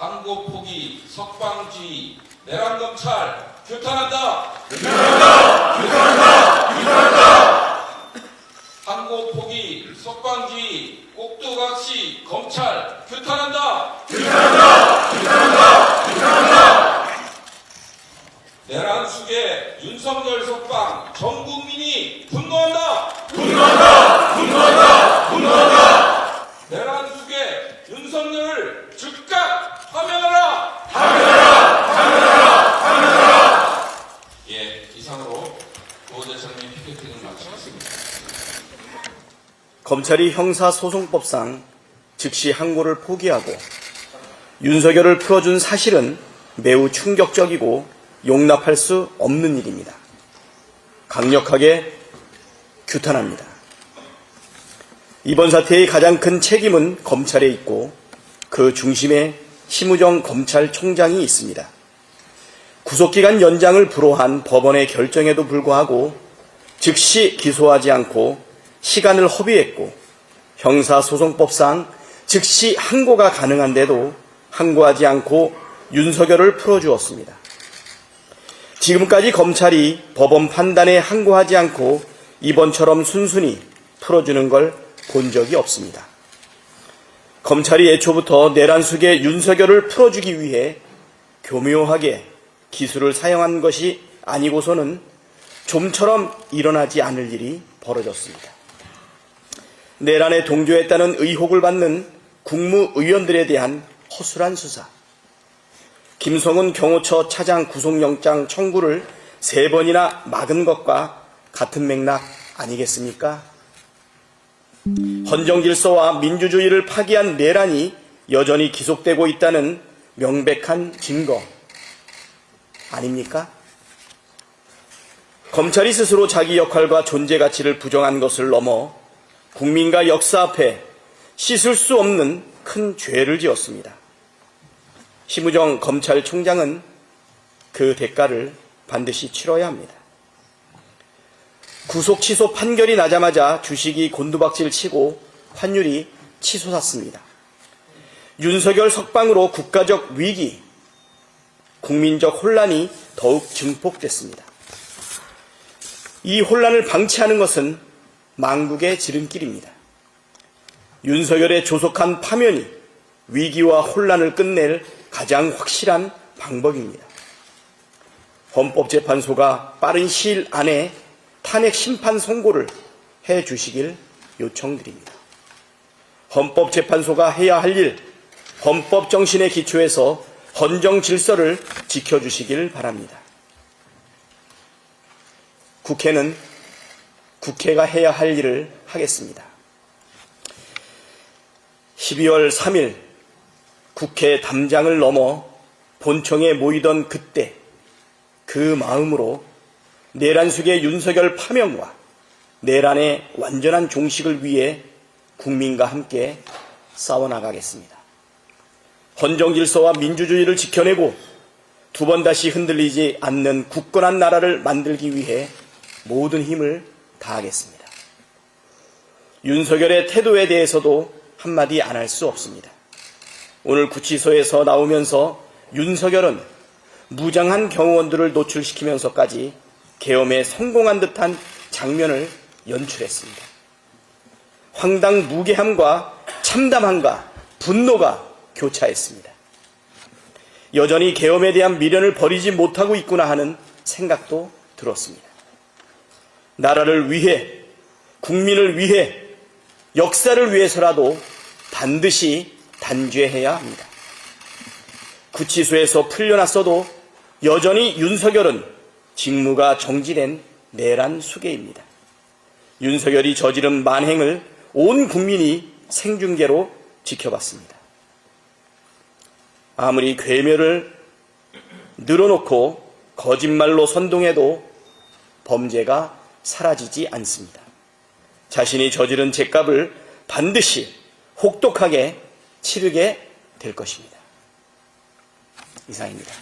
항고 포기, 석방주의, 내란검찰 규탄한다. 규탄한다. 규탄한다. 규탄한다. 항고 포기, 석방주의, 꼭두각시 검찰 규탄한다. 규탄한다. 규탄한다. 규탄한다. 내란 수계, 윤석열 석방, 전 국민이 분노한다. 분노한다. 분노한다. 분노한다. 내란 수계, 윤석열을 즉각 파면하라. 파면하라. 파면하라. 파면하라. 예, 이상으로 도대장님 피켓팅을 마치겠습니다. 검찰이 형사소송법상 즉시 항고를 포기하고 윤석열을 풀어준 사실은 매우 충격적이고 용납할 수 없는 일입니다. 강력하게 규탄합니다. 이번 사태의 가장 큰 책임은 검찰에 있고 그 중심에 심우정 검찰총장이 있습니다. 구속기간 연장을 불허한 법원의 결정에도 불구하고 즉시 기소하지 않고 시간을 허비했고 형사소송법상 즉시 항고가 가능한데도 항고하지 않고 윤석열을 풀어주었습니다. 지금까지 검찰이 법원 판단에 항고하지 않고 이번처럼 순순히 풀어주는 걸 본 적이 없습니다. 검찰이 애초부터 내란 속에 윤석열을 풀어주기 위해 교묘하게 기술을 사용한 것이 아니고서는 좀처럼 일어나지 않을 일이 벌어졌습니다. 내란에 동조했다는 의혹을 받는 국무의원들에 대한 허술한 수사, 김성훈 경호처 차장 구속영장 청구를 3번이나 막은 것과 같은 맥락 아니겠습니까? 헌정질서와 민주주의를 파기한 내란이 여전히 기속되고 있다는 명백한 증거 아닙니까? 검찰이 스스로 자기 역할과 존재 가치를 부정한 것을 넘어 국민과 역사 앞에 씻을 수 없는 큰 죄를 지었습니다. 심우정 검찰총장은 그 대가를 반드시 치러야 합니다. 구속 취소 판결이 나자마자 주식이 곤두박질 치고 환율이 치솟았습니다. 윤석열 석방으로 국가적 위기, 국민적 혼란이 더욱 증폭됐습니다. 이 혼란을 방치하는 것은 망국의 지름길입니다. 윤석열의 조속한 파면이 위기와 혼란을 끝낼 가장 확실한 방법입니다. 헌법재판소가 빠른 시일 안에 탄핵 심판 선고를 해 주시길 요청드립니다. 헌법재판소가 해야 할 일, 헌법 정신에 기초해서 헌정 질서를 지켜주시길 바랍니다. 국회는 국회가 해야 할 일을 하겠습니다. 12월 3일 국회 담장을 넘어 본청에 모이던 그때 그 마음으로 내란 속의 윤석열 파면과 내란의 완전한 종식을 위해 국민과 함께 싸워나가겠습니다. 헌정질서와 민주주의를 지켜내고 두 번 다시 흔들리지 않는 굳건한 나라를 만들기 위해 모든 힘을 다하겠습니다. 윤석열의 태도에 대해서도 한마디 안 할 수 없습니다. 오늘 구치소에서 나오면서 윤석열은 무장한 경호원들을 노출시키면서까지 계엄에 성공한 듯한 장면을 연출했습니다. 황당무계함과 참담함과 분노가 교차했습니다. 여전히 계엄에 대한 미련을 버리지 못하고 있구나 하는 생각도 들었습니다. 나라를 위해, 국민을 위해, 역사를 위해서라도 반드시 단죄해야 합니다. 구치소에서 풀려났어도 여전히 윤석열은 직무가 정지된 내란 수괴입니다. 윤석열이 저지른 만행을 온 국민이 생중계로 지켜봤습니다. 아무리 괴멸을 늘어놓고 거짓말로 선동해도 범죄가 사라지지 않습니다. 자신이 저지른 죄값을 반드시 혹독하게 치르게 될 것입니다. 이상입니다.